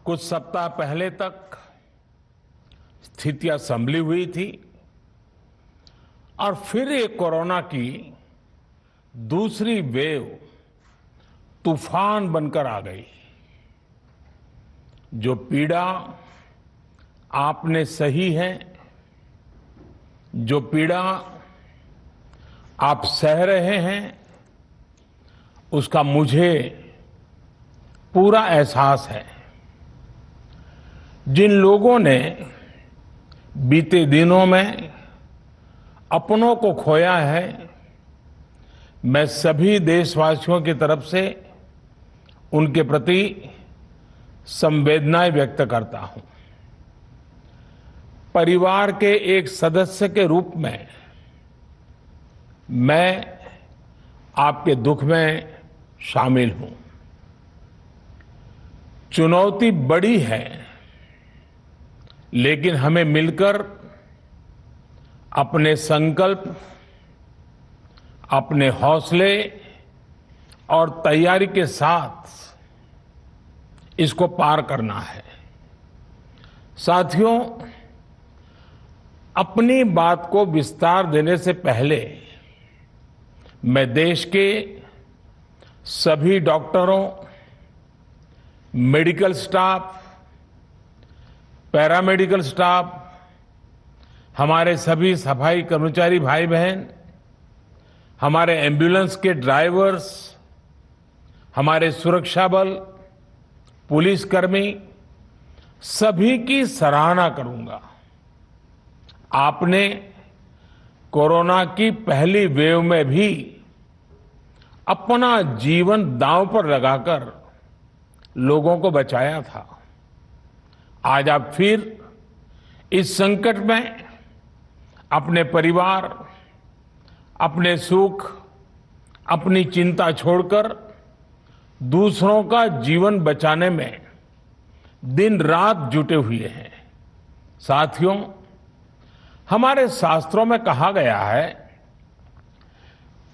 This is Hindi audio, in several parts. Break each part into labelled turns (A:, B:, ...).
A: कुछ सप्ताह पहले तक स्थितियां संभली हुई थी और फिर ये कोरोना की दूसरी वेव तूफान बनकर आ गई। जो पीड़ा आपने सही है, जो पीड़ा आप सह रहे हैं, उसका मुझे पूरा एहसास है। जिन लोगों ने बीते दिनों में अपनों को खोया है, मैं सभी देशवासियों की तरफ से उनके प्रति संवेदनाएं व्यक्त करता हूं। परिवार के एक सदस्य के रूप में मैं आपके दुख में शामिल हूं। चुनौती बड़ी है, लेकिन हमें मिलकर अपने संकल्प, अपने हौसले और तैयारी के साथ इसको पार करना है। साथियों, अपनी बात को विस्तार देने से पहले मैं देश के सभी डॉक्टरों, मेडिकल स्टाफ, पैरामेडिकल स्टाफ, हमारे सभी सफाई कर्मचारी भाई बहन, हमारे एम्बुलेंस के ड्राइवर्स, हमारे सुरक्षा बल, पुलिसकर्मी, सभी की सराहना करूंगा। आपने कोरोना की पहली वेव में भी अपना जीवन दांव पर लगाकर लोगों को बचाया था। आज आप फिर इस संकट में अपने परिवार, अपने सुख, अपनी चिंता छोड़कर दूसरों का जीवन बचाने में दिन रात जुटे हुए हैं। साथियों, हमारे शास्त्रों में कहा गया है,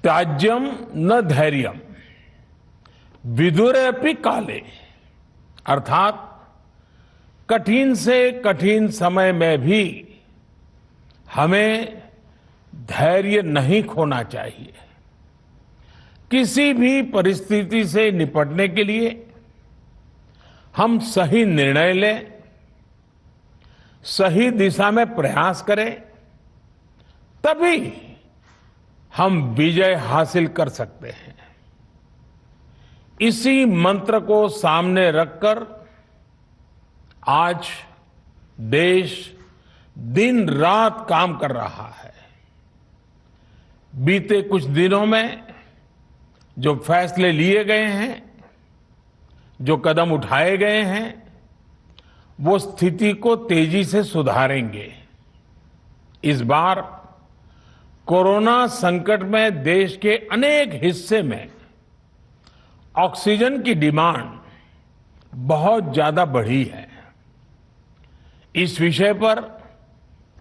A: त्याज्यम न धैर्यम विदुरेऽपि काले, अर्थात कठिन से कठिन समय में भी हमें धैर्य नहीं खोना चाहिए। किसी भी परिस्थिति से निपटने के लिए हम सही निर्णय लें, सही दिशा में प्रयास करें, तभी हम विजय हासिल कर सकते हैं। इसी मंत्र को सामने रखकर आज देश दिन रात काम कर रहा है। बीते कुछ दिनों में जो फैसले लिए गए हैं, जो कदम उठाए गए हैं, वो स्थिति को तेजी से सुधारेंगे। इस बार कोरोना संकट में देश के अनेक हिस्से में ऑक्सीजन की डिमांड बहुत ज्यादा बढ़ी है। इस विषय पर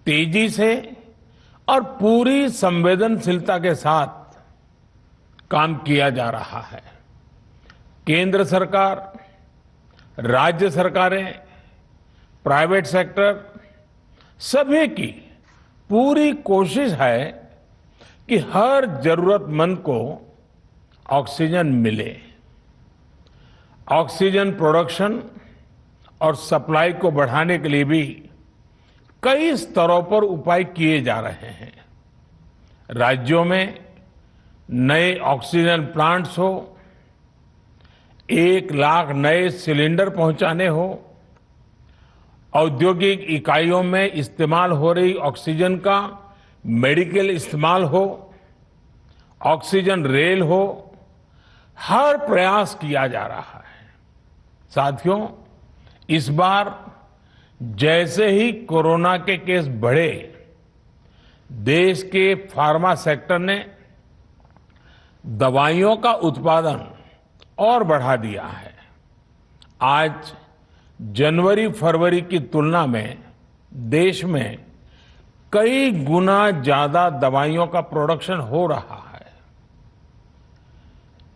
A: तेजी से और पूरी संवेदनशीलता के साथ काम किया जा रहा है। केंद्र सरकार, राज्य सरकारें, प्राइवेट सेक्टर, सभी की पूरी कोशिश है कि हर जरूरतमंद को ऑक्सीजन मिले। ऑक्सीजन प्रोडक्शन और सप्लाई को बढ़ाने के लिए भी कई स्तरों पर उपाय किए जा रहे हैं। राज्यों में नए ऑक्सीजन प्लांट्स हो, 1 लाख नए सिलेंडर पहुंचाने हो, औद्योगिक इकाइयों में इस्तेमाल हो रही ऑक्सीजन का मेडिकल इस्तेमाल हो, ऑक्सीजन रेल हो, हर प्रयास किया जा रहा है। साथियों, इस बार जैसे ही कोरोना के केस बढ़े, देश के फार्मा सेक्टर ने दवाइयों का उत्पादन और बढ़ा दिया है। आज जनवरी फरवरी की तुलना में देश में कई गुना ज्यादा दवाइयों का प्रोडक्शन हो रहा है।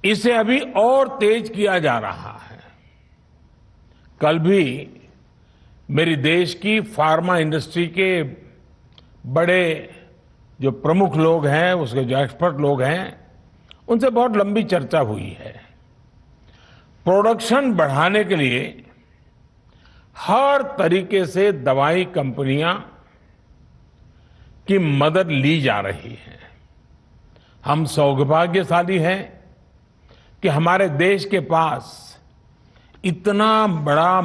A: इसे अभी और तेज किया जा रहा है। कल भी मेरी देश की फार्मा इंडस्ट्री के बड़े जो प्रमुख लोग हैं, उसके जो एक्सपर्ट लोग हैं, उनसे बहुत लंबी चर्चा हुई है। प्रोडक्शन बढ़ाने के लिए हर तरीके से दवाई कंपनियां की मदद ली जा रही है। हम सौभाग्यशाली हैं कि हमारे देश के पास इतना बड़ा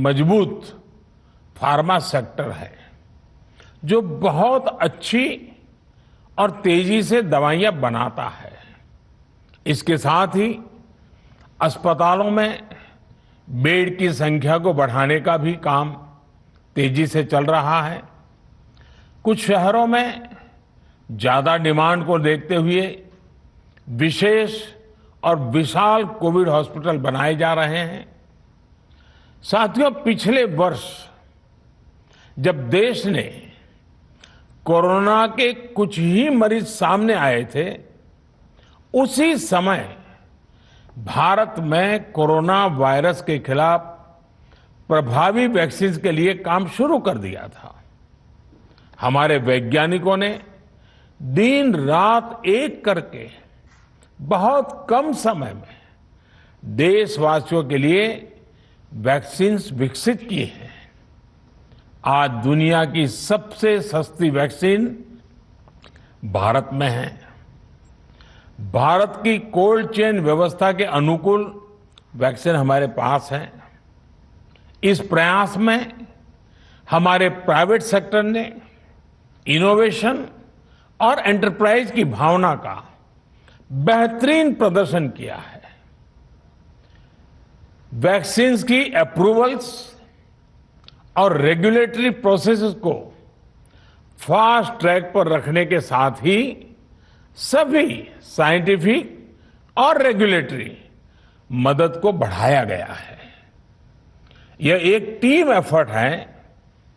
A: मजबूत फार्मा सेक्टर है जो बहुत अच्छी और तेजी से दवाइयां बनाता है। इसके साथ ही अस्पतालों में बेड की संख्या को बढ़ाने का भी काम तेजी से चल रहा है। कुछ शहरों में ज्यादा डिमांड को देखते हुए विशेष और विशाल कोविड हॉस्पिटल बनाए जा रहे हैं। साथियों, पिछले वर्ष जब देश ने कोरोना के कुछ ही मरीज सामने आए थे, उसी समय भारत में कोरोना वायरस के खिलाफ प्रभावी वैक्सीन के लिए काम शुरू कर दिया था। हमारे वैज्ञानिकों ने दिन रात एक करके बहुत कम समय में देशवासियों के लिए वैक्सीन विकसित की है। आज दुनिया की सबसे सस्ती वैक्सीन भारत में है। भारत की कोल्ड चेन व्यवस्था के अनुकूल वैक्सीन हमारे पास है। इस प्रयास में हमारे प्राइवेट सेक्टर ने इनोवेशन और एंटरप्राइज की भावना का बेहतरीन प्रदर्शन किया है। वैक्सीन्स की अप्रूवल्स और रेगुलेटरी प्रोसेसेस को फास्ट ट्रैक पर रखने के साथ ही सभी साइंटिफिक और रेगुलेटरी मदद को बढ़ाया गया है। यह एक टीम एफर्ट है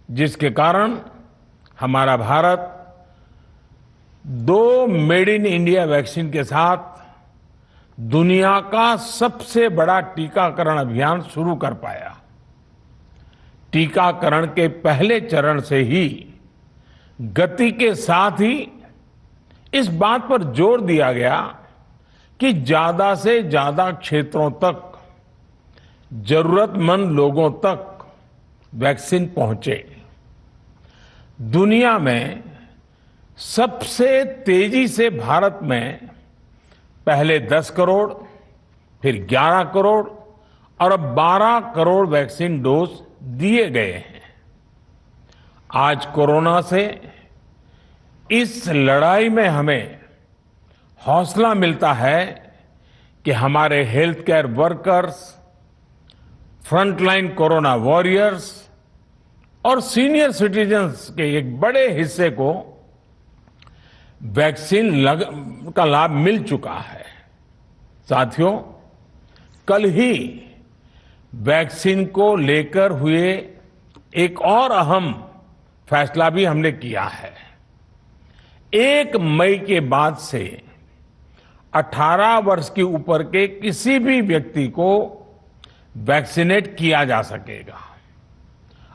A: जिसके कारण हमारा Bharat 2 made in India vaccine के साथ दुनिया का सबसे बड़ा टीकाकरण अभियान शुरू कर पाया। टीकाकरण के पहले चरण से ही गति के साथ ही इस बात पर जोर दिया गया कि ज्यादा से ज्यादा क्षेत्रों तक, जरूरतमंद लोगों तक वैक्सीन पहुंचे। दुनिया में सबसे तेजी से भारत में पहले 10 करोड़, फिर 11 करोड़ और अब 12 करोड़ वैक्सीन डोज दिए गए हैं। आज कोरोना से इस लड़ाई में हमें हौसला मिलता है कि हमारे health care workers, frontline corona warriors और सीनियर सिटीजन्स के एक बड़े हिस्से को वैक्सीन का लाभ मिल चुका है। साथियों, कल ही वैक्सीन को लेकर हुए एक और अहम फैसला भी हमने किया है। 1 मई के बाद से 18 वर्ष के ऊपर के किसी भी व्यक्ति को वैक्सीनेट किया जा सकेगा।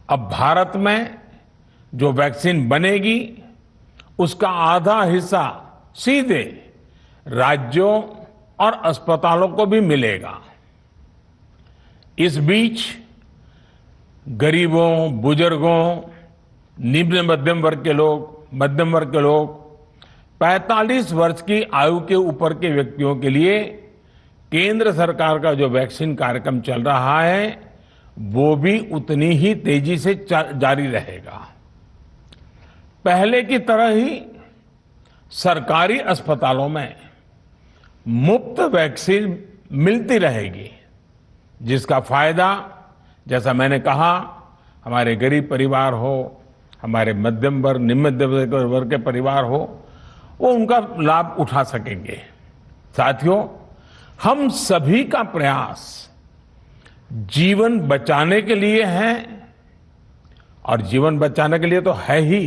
A: अब भारत में जो वैक्सीन बनेगी उसका आधा हिस्सा सीधे राज्यों और अस्पतालों को भी मिलेगा। इस बीच गरीबों, बुजुर्गों, निम्न मध्यम वर्ग के लोग, 45 वर्ष की आयु के ऊपर के व्यक्तियों के लिए केंद्र सरकार का जो वैक्सीन कार्यक्रम चल रहा है वो भी उतनी ही तेजी से जारी रहेगा। पहले की तरह ही सरकारी अस्पतालों में मुफ्त वैक्सीन मिलती रहेगी, जिसका फायदा, जैसा मैंने कहा, हमारे गरीब परिवार हो, हमारे मध्यम वर्ग, निम्न मध्यम वर्ग के परिवार हो, वो उनका लाभ उठा सकेंगे। साथियों, हम सभी का प्रयास जीवन बचाने के लिए है और जीवन बचाने के लिए तो है ही,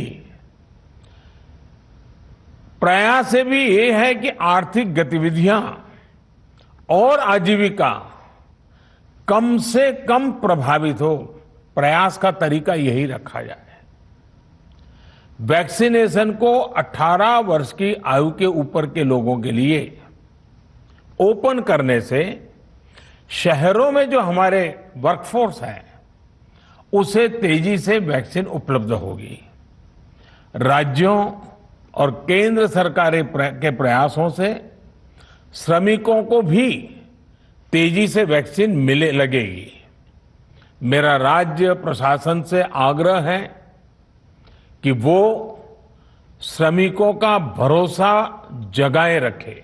A: प्रयास से भी ये है कि आर्थिक गतिविधियां और आजीविका कम से कम प्रभावित हो, प्रयास का तरीका यही रखा जाए। वैक्सीनेशन को 18 वर्ष की आयु के ऊपर के लोगों के लिए ओपन करने से शहरों में जो हमारे वर्कफोर्स है उसे तेजी से वैक्सीन उपलब्ध होगी। राज्यों और केंद्र सरकार के प्रयासों से श्रमिकों को भी तेजी से वैक्सीन मिले लगेगी। मेरा राज्य प्रशासन से आग्रह है कि वो श्रमिकों का भरोसा जगाए रखे।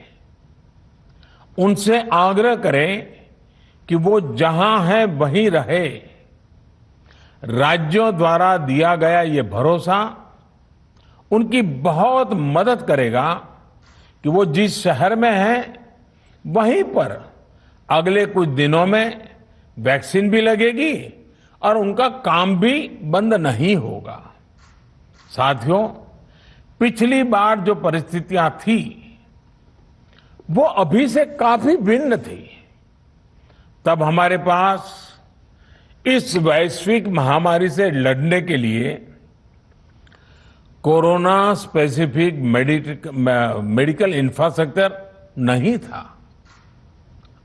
A: उनसे आग्रह करें कि वो जहां है वहीं रहे। राज्यों द्वारा दिया गया ये भरोसा उनकी बहुत मदद करेगा कि वो जिस शहर में हैं वहीं पर अगले कुछ दिनों में वैक्सीन भी लगेगी और उनका काम भी बंद नहीं होगा। साथियों, पिछली बार जो परिस्थितियां थी वो अभी से काफी भिन्न थी। तब हमारे पास इस वैश्विक महामारी से लड़ने के लिए कोरोना स्पेसिफिक मेडिकल इंफ्रास्ट्रक्चर नहीं था।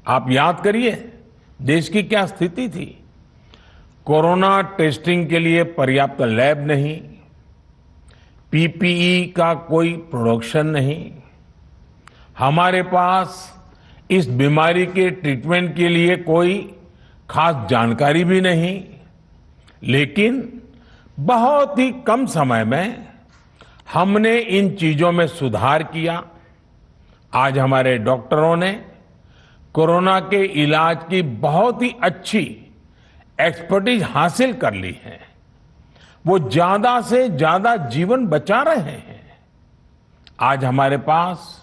A: आप याद करिए देश की क्या स्थिति थी। कोरोना टेस्टिंग के लिए पर्याप्त लैब नहीं, पीपीई का कोई प्रोडक्शन नहीं, हमारे पास इस बीमारी के ट्रीटमेंट के लिए कोई खास जानकारी भी नहीं। लेकिन बहुत ही कम समय में हमने इन चीजों में सुधार किया। आज हमारे डॉक्टरों ने कोरोना के इलाज की बहुत ही अच्छी एक्सपर्टीज हासिल कर ली है। वो ज्यादा से ज्यादा जीवन बचा रहे हैं। आज हमारे पास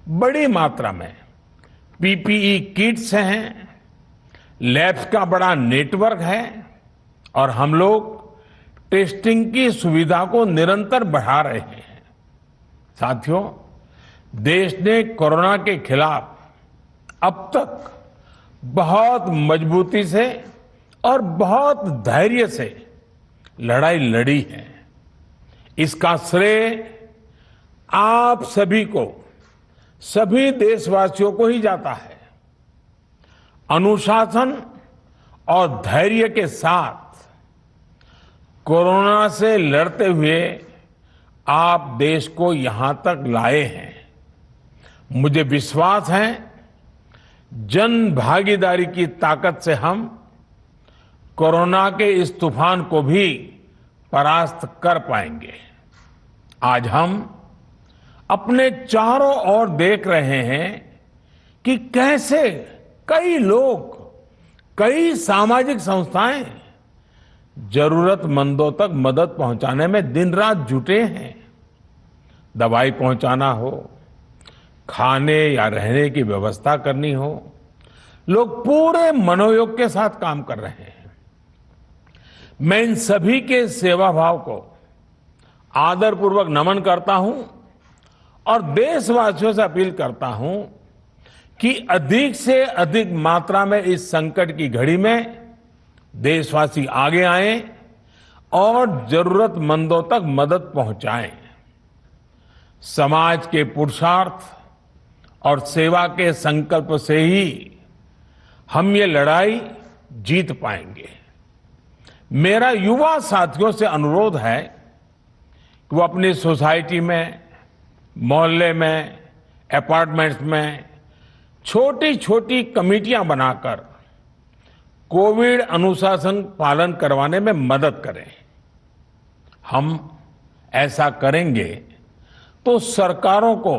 A: बड़ी मात्रा में पीपीई किट्स हैं, लैब्स का बड़ा नेटवर्क है और हम लोग टेस्टिंग की सुविधा को निरंतर बढ़ा रहे हैं। साथियों, देश ने कोरोना के खिलाफ अब तक बहुत मजबूती से और बहुत धैर्य से लड़ाई लड़ी है। इसका श्रेय आप सभी को, सभी देशवासियों को ही जाता है। अनुशासन और धैर्य के साथ कोरोना से लड़ते हुए आप देश को यहां तक लाए हैं। मुझे विश्वास है जन भागीदारी की ताकत से हम कोरोना के इस तूफान को भी परास्त कर पाएंगे। आज हम अपने चारों ओर देख रहे हैं कि कैसे कई लोग, कई सामाजिक संस्थाएं जरूरतमंदों तक मदद पहुंचाने में दिन रात जुटे हैं। दवाई पहुंचाना हो, खाने या रहने की व्यवस्था करनी हो, लोग पूरे मनोयोग के साथ काम कर रहे हैं। मैं इन सभी के सेवा भाव को आदरपूर्वक नमन करता हूं और देशवासियों से अपील करता हूं कि अधिक से अधिक मात्रा में इस संकट की घड़ी में देशवासी आगे आएं और जरूरतमंदों तक मदद पहुंचाएं। समाज के पुरुषार्थ और सेवा के संकल्प से ही हम ये लड़ाई जीत पाएंगे। मेरा युवा साथियों से अनुरोध है कि वो अपनी सोसाइटी में, मोहल्ले में, अपार्टमेंट्स में छोटी छोटी कमेटियां बनाकर कोविड अनुशासन पालन करवाने में मदद करें। हम ऐसा करेंगे तो सरकारों को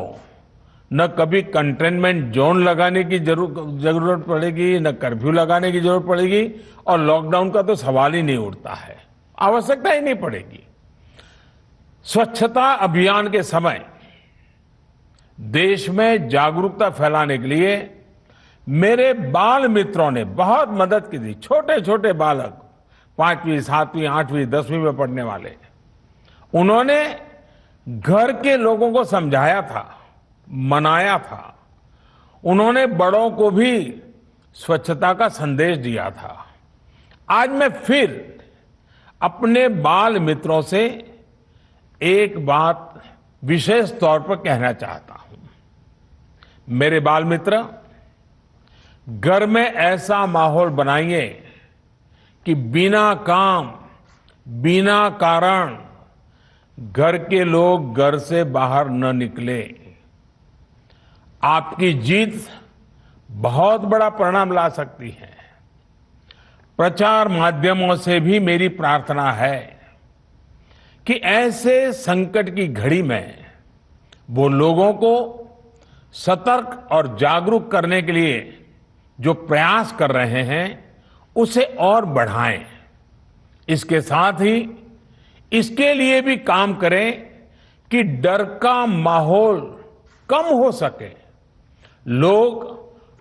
A: न कभी कंटेनमेंट जोन लगाने की जरूरत पड़ेगी, न कर्फ्यू लगाने की जरूरत पड़ेगी और लॉकडाउन का तो सवाल ही नहीं उठता है, आवश्यकता ही नहीं पड़ेगी। स्वच्छता अभियान के समय देश में जागरूकता फैलाने के लिए मेरे बाल मित्रों ने बहुत मदद की थी। छोटे छोटे बालक, 5वीं, 7वीं, 8वीं, 10वीं में पढ़ने वाले, उन्होंने घर के लोगों को समझाया था, मनाया था। उन्होंने बड़ों को भी स्वच्छता का संदेश दिया था। आज मैं फिर अपने बाल मित्रों से एक बात विशेष तौर पर कहना चाहता हूं। मेरे बाल मित्र, घर में ऐसा माहौल बनाइए कि बिना काम, बिना कारण घर के लोग घर से बाहर न निकले। आपकी जीत बहुत बड़ा परिणाम ला सकती है। प्रचार माध्यमों से भी मेरी प्रार्थना है कि ऐसे संकट की घड़ी में वो लोगों को सतर्क और जागरूक करने के लिए जो प्रयास कर रहे हैं उसे और बढ़ाएं। इसके साथ ही इसके लिए भी काम करें कि डर का माहौल कम हो सके, लोग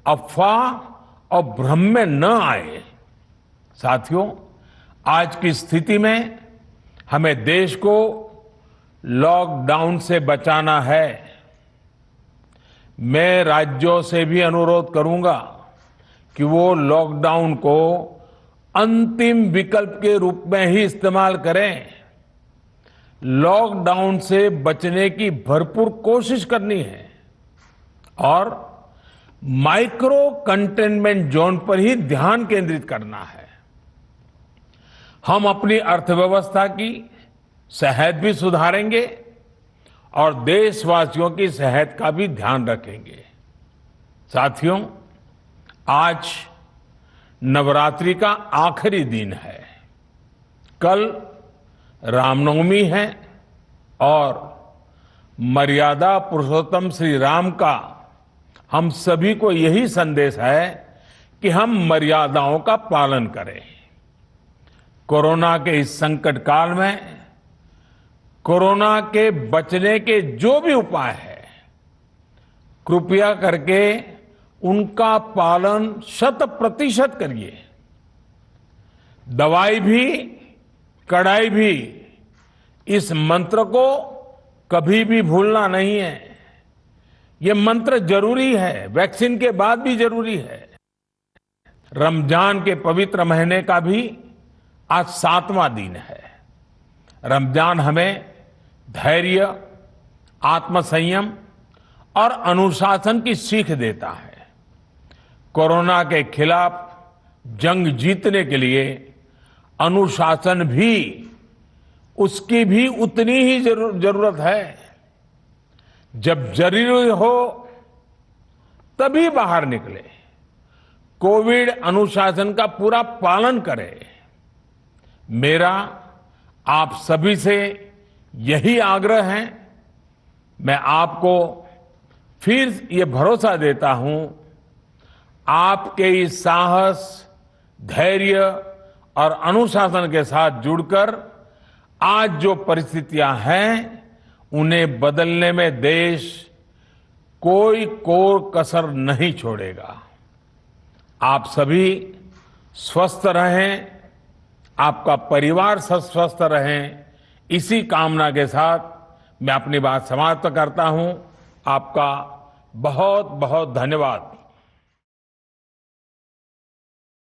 A: अफवाह और भ्रम में न आए। साथियों, आज की स्थिति में हमें देश को लॉकडाउन से बचाना है। मैं राज्यों से भी अनुरोध करूंगा कि वो लॉकडाउन को अंतिम विकल्प के रूप में ही इस्तेमाल करें। लॉकडाउन से बचने की भरपूर कोशिश करनी है और माइक्रो कंटेनमेंट जोन पर ही ध्यान केंद्रित करना है। हम अपनी अर्थव्यवस्था की सेहत भी सुधारेंगे और देशवासियों की सेहत का भी ध्यान रखेंगे। साथियों, आज नवरात्रि का आखिरी दिन है। कल रामनवमी है और मर्यादा पुरुषोत्तम श्री राम का हम सभी को यही संदेश है कि हम मर्यादाओं का पालन करें। कोरोना के इस संकट काल में कोरोना के बचने के जो भी उपाय है, कृपया करके उनका पालन 100% करिए। दवाई भी, कड़ाई भी, इस मंत्र को कभी भी भूलना नहीं है। ये मंत्र जरूरी है, वैक्सीन के बाद भी जरूरी है। रमजान के पवित्र महीने का भी आज 7वां दिन है। रमजान हमें धैर्य, आत्मसंयम और अनुशासन की सीख देता है। कोरोना के खिलाफ जंग जीतने के लिए अनुशासन भी, उसकी भी उतनी ही जरूरत है। जब जरूरी हो तभी बाहर निकले। कोविड अनुशासन का पूरा पालन करें। मेरा आप सभी से यही आग्रह है। मैं आपको फिर ये भरोसा देता हूं, आपके इस साहस, धैर्य और अनुशासन के साथ जुड़कर आज जो परिस्थितियां हैं उन्हें बदलने में देश कोई कोर कसर नहीं छोड़ेगा। आप सभी स्वस्थ रहें, आपका परिवार स्वस्थ रहें, इसी कामना के साथ मैं अपनी बात समाप्त करता हूं। आपका बहुत बहुत धन्यवाद।